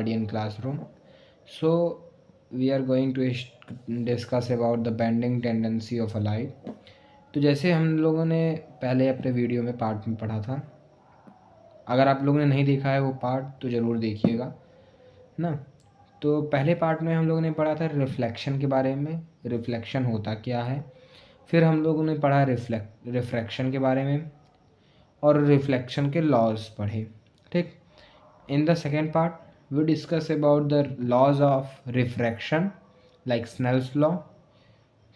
Guardian Classroom. So we are going to discuss about the bending tendency of a light. तो जैसे हम लोगों ने पहले अपने वीडियो में पार्ट में पढ़ा था, अगर आप लोगों ने नहीं देखा है वो पार्ट तो ज़रूर देखिएगा ना। तो पहले पार्ट में हम लोगों ने पढ़ा था रिफ्लेक्शन के बारे में, रिफ्लेक्शन होता क्या है। फिर हम लोगों ने पढ़ा रिफ्रैक्शन के बारे में और रिफ्लेक्शन के लॉज पढ़े। ठीक, in the second part we discuss about the laws of refraction like Snell's law.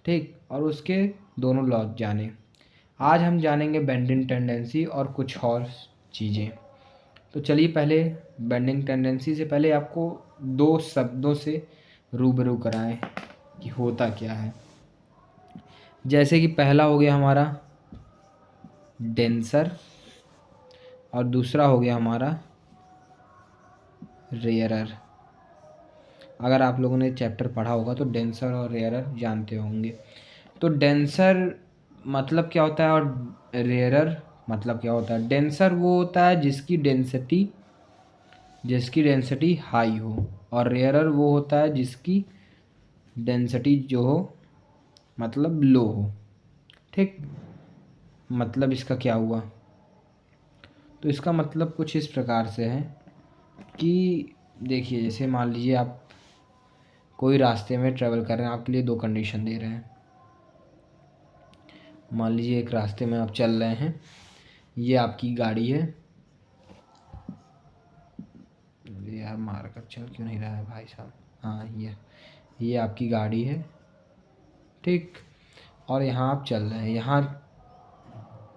ठीक, और उसके दोनों लॉज जाने। आज हम जानेंगे बेंडिंग टेंडेंसी और कुछ और चीज़ें। तो चलिए पहले बेंडिंग टेंडेंसी से पहले आपको दो शब्दों से रूबरू कराएं कि होता क्या है। जैसे कि पहला हो गया हमारा डेंसर और दूसरा हो गया हमारा रेयरर। अगर आप लोगों ने चैप्टर पढ़ा होगा तो डेंसर और रेयरर जानते होंगे। तो डेंसर मतलब क्या होता है और रेयरर मतलब क्या होता है। डेंसर वो होता है जिसकी डेंसिटी हाई हो, और रेयरर वो होता है जिसकी डेंसिटी जो हो मतलब लो हो। ठीक, मतलब इसका क्या हुआ, तो इसका मतलब कुछ इस प्रकार से है कि देखिए, जैसे मान लीजिए आप कोई रास्ते में ट्रेवल कर रहे हैं, आपके लिए दो कंडीशन दे रहे हैं। मान लीजिए एक रास्ते में आप चल रहे हैं, ये आपकी गाड़ी है। यार मार कर चल क्यों नहीं रहा है भाई साहब। हाँ, ये आपकी गाड़ी है। ठीक, और यहाँ आप चल रहे हैं, यहाँ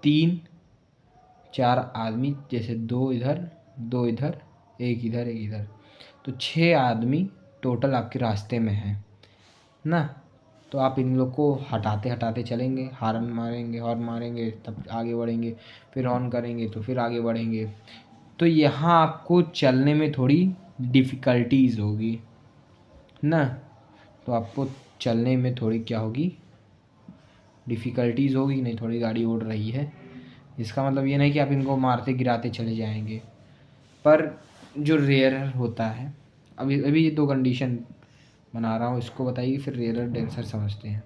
3-4 आदमी, जैसे दो इधर एक इधर, तो 6 आदमी टोटल आपके रास्ते में हैं ना। तो आप इन लोग को हटाते हटाते चलेंगे, हॉर्न मारेंगे तब आगे बढ़ेंगे, फिर हॉर्न करेंगे तो फिर आगे बढ़ेंगे। तो यहाँ आपको चलने में थोड़ी डिफ़िकल्टीज़ होगी ना। तो आपको चलने में थोड़ी क्या होगी, डिफ़िकल्टीज़ होगी। नहीं, थोड़ी गाड़ी उड़ रही है, इसका मतलब ये नहीं कि आप इनको मारते गिराते चले जाएंगे। पर जो रेयरर होता है, अभी ये दो कंडीशन बना रहा हूँ, इसको बताइए, फिर रेयरर डेंसर समझते हैं।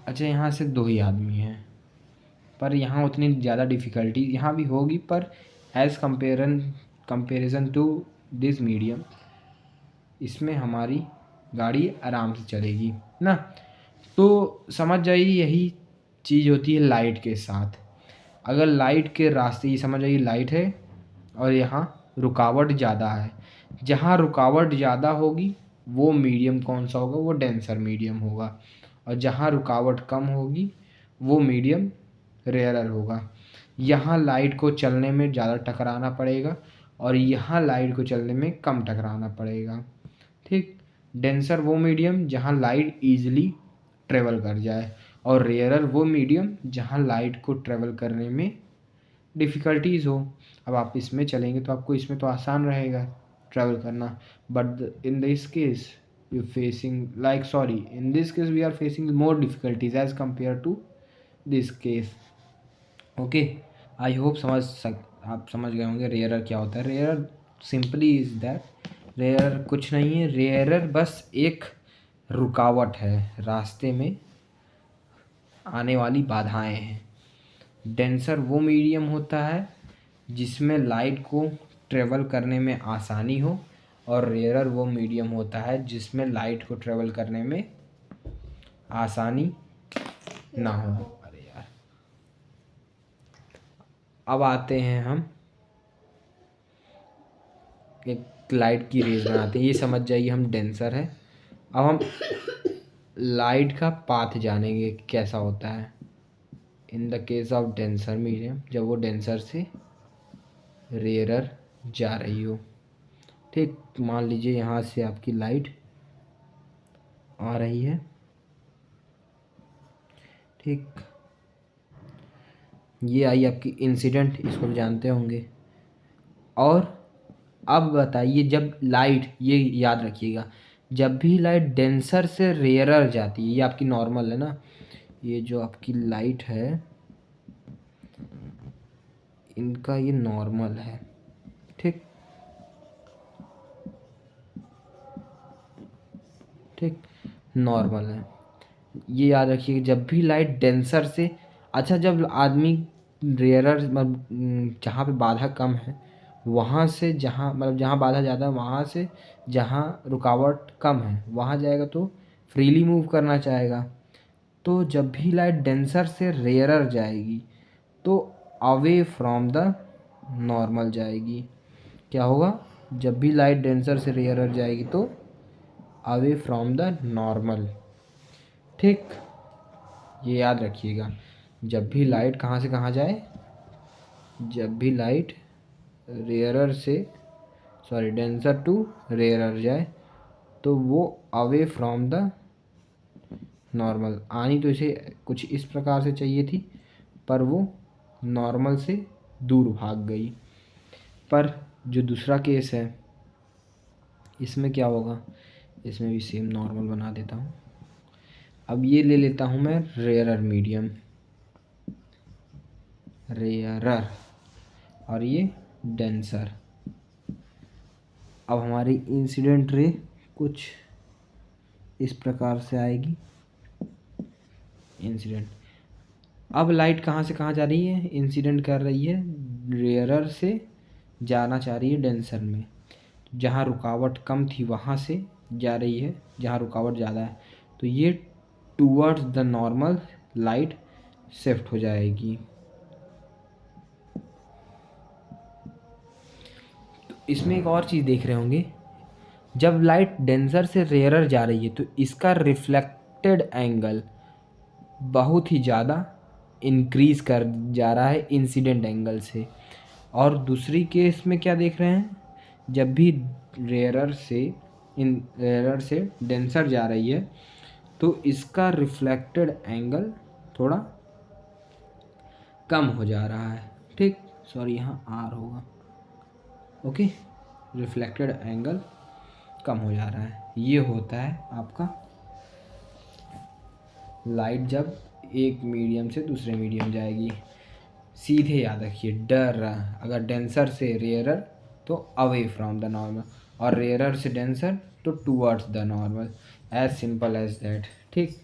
अच्छा, यहाँ सिर्फ 2 ही आदमी हैं, पर यहाँ उतनी ज़्यादा डिफ़िकल्टी यहाँ भी होगी, पर as comparison to this medium, इसमें हमारी गाड़ी आराम से चलेगी ना। तो समझ जाइए, यही चीज़ होती है लाइट के साथ। अगर लाइट के रास्ते, ये समझ जाइए लाइट है और यहाँ रुकावट ज़्यादा है, जहाँ रुकावट ज़्यादा होगी वो मीडियम कौन सा होगा, वो डेंसर मीडियम होगा। और जहाँ रुकावट कम होगी वो मीडियम रेयरर होगा। यहाँ लाइट को चलने में ज़्यादा टकराना पड़ेगा और यहाँ लाइट को चलने में कम टकराना पड़ेगा। ठीक, डेंसर वो मीडियम जहाँ लाइट ईजिली ट्रेवल कर जाए, और रेयरर वो मीडियम जहाँ लाइट को ट्रेवल करने में डिफ़िकल्टीज़ हो। अब आप इसमें चलेंगे तो आपको इसमें तो आसान रहेगा ट्रैवल करना, but in this case we are facing more difficulties as compare to this case. Okay, I hope आप समझ गए होंगे रेयरर क्या होता है। Rarer simply is that, rarer कुछ नहीं है, रेयरर बस एक रुकावट है, रास्ते में आने वाली बाधाएं हैं। डेंसर वो मीडियम होता है जिसमें लाइट को ट्रेवल करने में आसानी हो, और रेयरर वो मीडियम होता है जिसमें लाइट को ट्रेवल करने में आसानी ना हो। अरे यार, अब आते हैं हम एक लाइट की रेज बनाते हैं। ये समझ जाइए हम डेंसर है। अब हम लाइट का पाथ जानेंगे कैसा होता है in the case of denser medium, जब वो डेंसर से रेयरर जा रही हो। ठीक, मान लीजिए यहाँ से आपकी लाइट आ रही है। ठीक, ये आई आपकी इंसिडेंट, इसको भी जानते होंगे। और अब बताइए, जब लाइट, ये याद रखिएगा, जब भी लाइट डेंसर से रेयरर जाती है, ये आपकी नॉर्मल है ना, ये जो आपकी लाइट है इनका ये नॉर्मल है, ठीक ठीक, नॉर्मल है। ये याद रखिए जब भी लाइट डेंसर से, अच्छा जब आदमी रेयरर मतलब जहाँ पे बाधा कम है वहाँ से जहाँ मतलब जहाँ बाधा ज़्यादा है वहाँ से जहाँ रुकावट कम है वहाँ जाएगा तो फ्रीली मूव करना चाहेगा। तो जब भी लाइट डेंसर से रेयरर जाएगी तो अवे फ्रॉम द नॉर्मल जाएगी। क्या होगा? जब भी लाइट डेंसर से रेयरर जाएगी तो अवे फ्रॉम द नॉर्मल, ठीक। ये याद रखिएगा, जब भी लाइट कहाँ से कहाँ जाए, जब भी लाइट रेयरर से सॉरी डेंसर टू रेयरर जाए तो वो अवे फ्रॉम द नॉर्मल, आनी तो इसे कुछ इस प्रकार से चाहिए थी पर वो नॉर्मल से दूर भाग गई। पर जो दूसरा केस है इसमें क्या होगा, इसमें भी सेम नॉर्मल बना देता हूँ। अब ये ले लेता हूँ मैं रेयरर मीडियम, रेयरर, और ये डेंसर। अब हमारी इंसिडेंट रे कुछ इस प्रकार से आएगी। इंसिडेंट, अब लाइट कहाँ से कहाँ जा रही है, इंसिडेंट कर रही है रेयरर से जाना चाह रही है डेंसर में। जहाँ रुकावट कम थी वहाँ से जा रही है जहाँ रुकावट ज़्यादा है, तो ये towards the normal light shift हो जाएगी। तो इसमें एक और चीज़ देख रहे होंगे, जब लाइट डेंसर से रेयरर जा रही है तो इसका रिफ्लेक्टेड एंगल बहुत ही ज़्यादा इंक्रीज कर जा रहा है इंसिडेंट एंगल से। और दूसरी केस में क्या देख रहे हैं, जब भी रेयरर से डेंसर जा रही है तो इसका रिफ्लेक्टेड एंगल थोड़ा कम हो जा रहा है, ठीक। सॉरी यहाँ आर होगा, ओके। रिफ्लेक्टेड एंगल कम हो जा रहा है। ये होता है आपका लाइट जब एक मीडियम से दूसरे मीडियम जाएगी। सीधे याद रखिए, डर अगर डेंसर से रेयरर तो अवे फ्रॉम द नॉर्मल, और रेयरर से डेंसर तो towards the normal, as simple as that, ठीक।